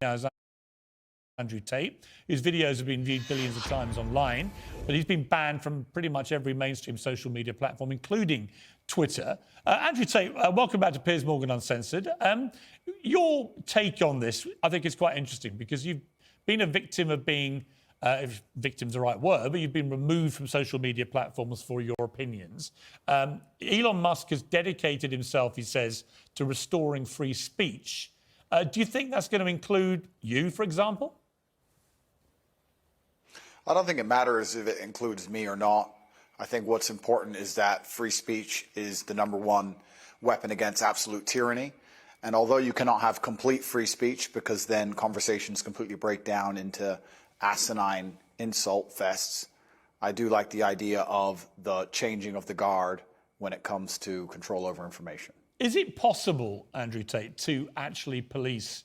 now is Andrew Tate, whose videos have been viewed billions of times online, but he's been banned from pretty much every mainstream social media platform, including Twitter. Andrew Tate, welcome back to Piers Morgan Uncensored. Your take on this, I think, is quite interesting because you've been a victim of being, if victim's the right word, but you've been removed from social media platforms for your opinions. Elon Musk has dedicated himself, he says, to restoring free speech. Do you think that's going to include you, for example? I don't think it matters if it includes me or not. I think what's important is that free speech is the #1 weapon against absolute tyranny. And although you cannot have complete free speech because then conversations completely break down into asinine insult fests, I do like the idea of the changing of the guard when it comes to control over information. Is it possible, Andrew Tate, to actually police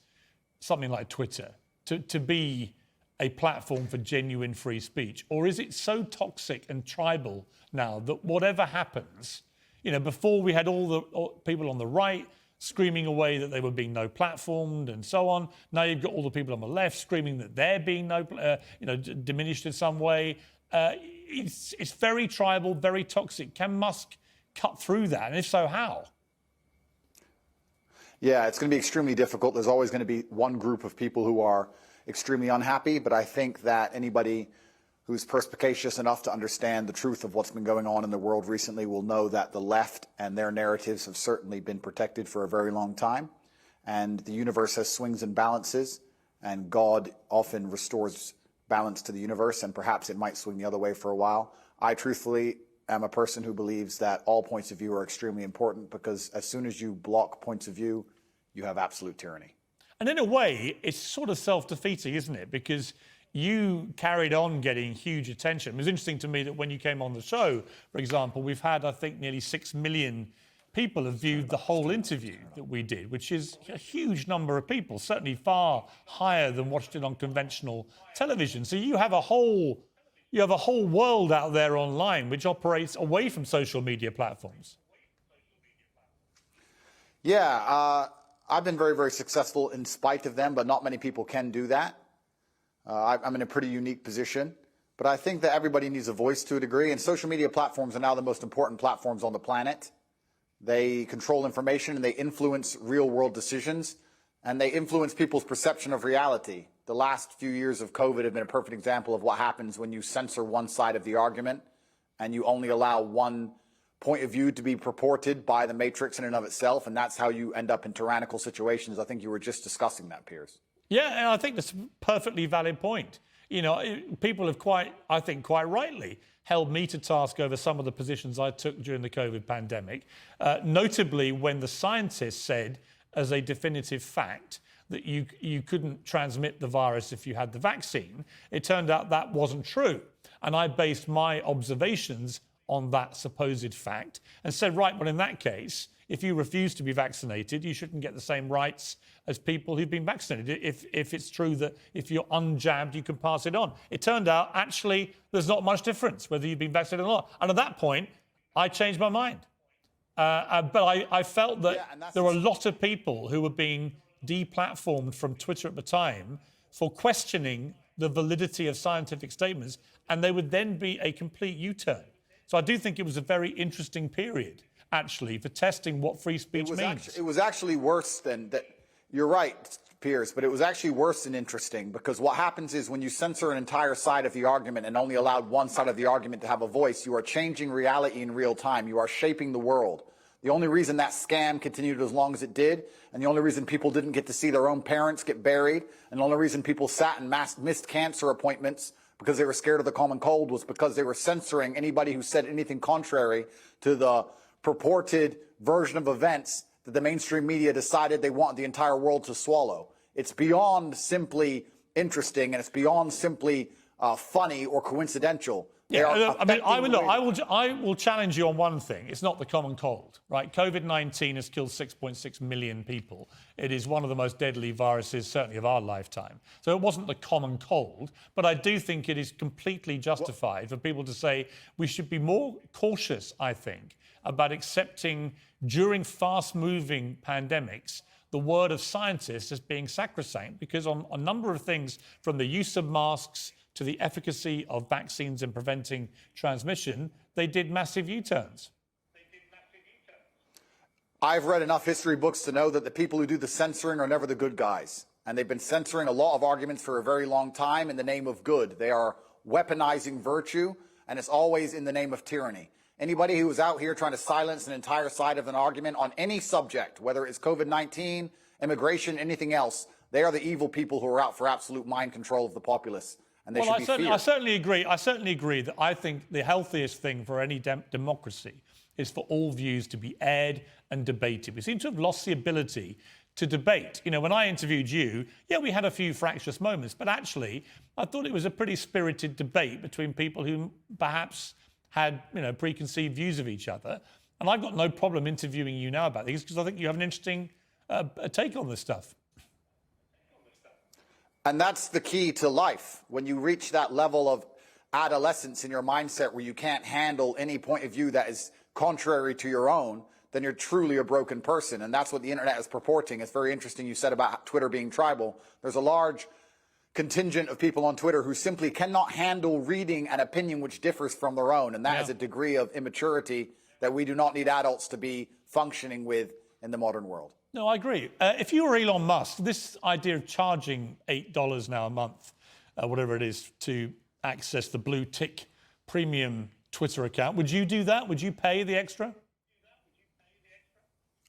something like Twitter, to be a platform for genuine free speech? Or is it so toxic and tribal now that whatever happens, you know, before we had all the people on the right screaming away that they were being no platformed and so on. Now you've got all the people on the left screaming that they're being diminished in some way. It's very tribal, very toxic. Can Musk cut through that? And if so, how? Yeah, it's going to be extremely difficult. There's always going to be one group of people who are extremely unhappy, but I think that anybody who's perspicacious enough to understand the truth of what's been going on in the world recently will know that the left and their narratives have certainly been protected for a very long time. And the universe has swings and balances, and God often restores balance to the universe, and perhaps it might swing the other way for a while. I truthfully am a person who believes that all points of view are extremely important, because as soon as you block points of view, you have absolute tyranny. And in a way, it's sort of self-defeating, isn't it? Because you carried on getting huge attention. It was interesting to me that when you came on the show, for example, we've had, I think, nearly 6 million people have viewed the whole interview that we did, which is a huge number of people, certainly far higher than watched it on conventional television. So you have a whole world out there online which operates away from social media platforms. Yeah, I've been very, very successful in spite of them, but not many people can do that. I'm in a pretty unique position, but I think that everybody needs a voice to a degree, and social media platforms are now the most important platforms on the planet. They control information, and they influence real-world decisions, and they influence people's perception of reality. The last few years of COVID have been a perfect example of what happens when you censor one side of the argument and you only allow one point of view to be purported by the matrix in and of itself, and that's how you end up in tyrannical situations. I think you were just discussing that, Piers. Yeah, and I think that's a perfectly valid point. You know, people have quite rightly held me to task over some of the positions I took during the COVID pandemic, notably when the scientists said as a definitive fact that you couldn't transmit the virus if you had the vaccine. It turned out that wasn't true. And I based my observations on that supposed fact and said, right, well, in that case, if you refuse to be vaccinated, you shouldn't get the same rights as people who've been vaccinated. If it's true that if you're unjabbed, you can pass it on. It turned out, actually, there's not much difference whether you've been vaccinated or not. And at that point, I changed my mind. But I felt that there were a lot of people who were being deplatformed from Twitter at the time for questioning the validity of scientific statements, and they would then be a complete U-turn. So I do think it was a very interesting period, actually, for testing what free speech means. It was actually worse than that. You're right, Piers, but it was actually worse than interesting, because what happens is when you censor an entire side of the argument and only allowed one side of the argument to have a voice, you are changing reality in real time. You are shaping the world. The only reason that scam continued as long as it did, and the only reason people didn't get to see their own parents get buried, and the only reason people sat and missed cancer appointments because they were scared of the common cold, was because they were censoring anybody who said anything contrary to the purported version of events that the mainstream media decided they want the entire world to swallow. It's beyond simply interesting, and it's beyond simply funny or coincidental. Yeah, I mean, I will challenge you on one thing. It's not the common cold, right? COVID-19 has killed 6.6 million people. It is one of the most deadly viruses, certainly of our lifetime. So it wasn't the common cold, but I do think it is completely justified for people to say we should be more cautious, I think, about accepting during fast-moving pandemics the word of scientists as being sacrosanct, because on a number of things, from the use of masks to the efficacy of vaccines in preventing transmission, they did massive U-turns. I've read enough history books to know that the people who do the censoring are never the good guys. And they've been censoring a lot of arguments for a very long time in the name of good. They are weaponizing virtue, and it's always in the name of tyranny. Anybody who is out here trying to silence an entire side of an argument on any subject, whether it's COVID-19, immigration, anything else, they are the evil people who are out for absolute mind control of the populace. And they should be feared. I certainly agree. I certainly agree that I think the healthiest thing for any democracy is for all views to be aired and debated. We seem to have lost the ability to debate. You know, when I interviewed you, yeah, we had a few fractious moments, but actually, I thought it was a pretty spirited debate between people who perhaps had, you know, preconceived views of each other. And I've got no problem interviewing you now about these because I think you have an interesting take on this stuff. And that's the key to life. When you reach that level of adolescence in your mindset where you can't handle any point of view that is contrary to your own, then you're truly a broken person. And that's what the internet is purporting. It's very interesting you said about Twitter being tribal. There's a large contingent of people on Twitter who simply cannot handle reading an opinion which differs from their own. And that is a degree of immaturity that we do not need adults to be functioning with in the modern world. No, I agree. If you were Elon Musk, this idea of charging $8 now a month, whatever it is, to access the blue tick premium Twitter account, would you do that? Would you pay the extra?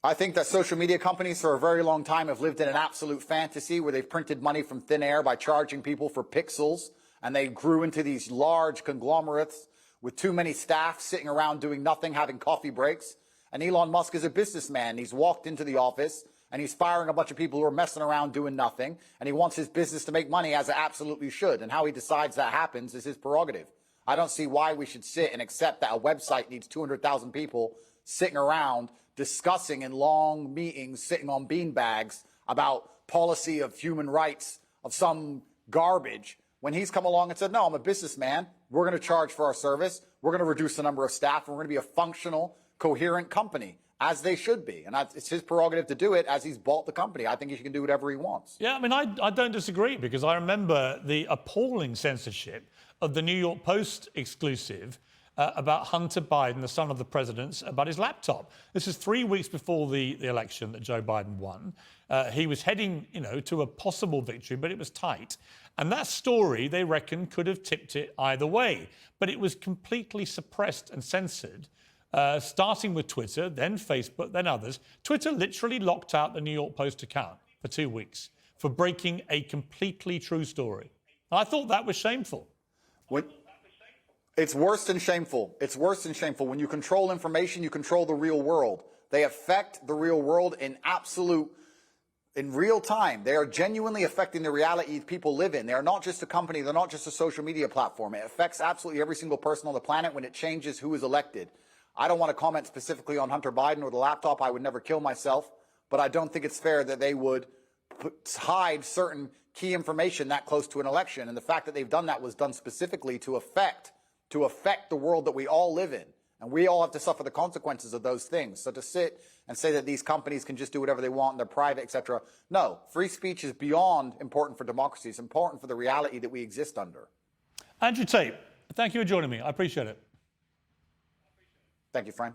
I think that social media companies for a very long time have lived in an absolute fantasy where they've printed money from thin air by charging people for pixels, and they grew into these large conglomerates with too many staff sitting around doing nothing, having coffee breaks. And Elon Musk is a businessman. He's walked into the office and he's firing a bunch of people who are messing around doing nothing, and he wants his business to make money, as it absolutely should. And how he decides that happens is his prerogative. I don't see why we should sit and accept that a website needs 200,000 people sitting around discussing in long meetings, sitting on beanbags about policy of human rights of some garbage, when he's come along and said, no, I'm a businessman. We're going to charge for our service. We're going to reduce the number of staff, and we're going to be a functional, coherent company, as they should be. And it's his prerogative to do it, as he's bought the company. I think he can do whatever he wants. Yeah, I mean, I don't disagree, because I remember the appalling censorship of the New York Post exclusive about Hunter Biden, the son of the president, about his laptop. This is 3 weeks before the election that Joe Biden won. He was heading, you know, to a possible victory, but it was tight. And that story, they reckon, could have tipped it either way. But it was completely suppressed and censored, starting with Twitter, then Facebook, then others. Twitter literally locked out the New York Post account for 2 weeks for breaking a completely true story. I thought that was shameful. It's worse than shameful. It's worse than shameful. When you control information, you control the real world. They affect the real world in real time. They are genuinely affecting the reality people live in. They are not just a company. They're not just a social media platform. It affects absolutely every single person on the planet when it changes who is elected. I don't want to comment specifically on Hunter Biden or the laptop. I would never kill myself. But I don't think it's fair that they would hide certain key information that close to an election. And the fact that they've done that was done specifically to affect the world that we all live in. And we all have to suffer the consequences of those things. So to sit and say that these companies can just do whatever they want and they're private, etc. No, free speech is beyond important for democracy. It's important for the reality that we exist under. Andrew Tate, thank you for joining me. I appreciate it. Thank you, friend.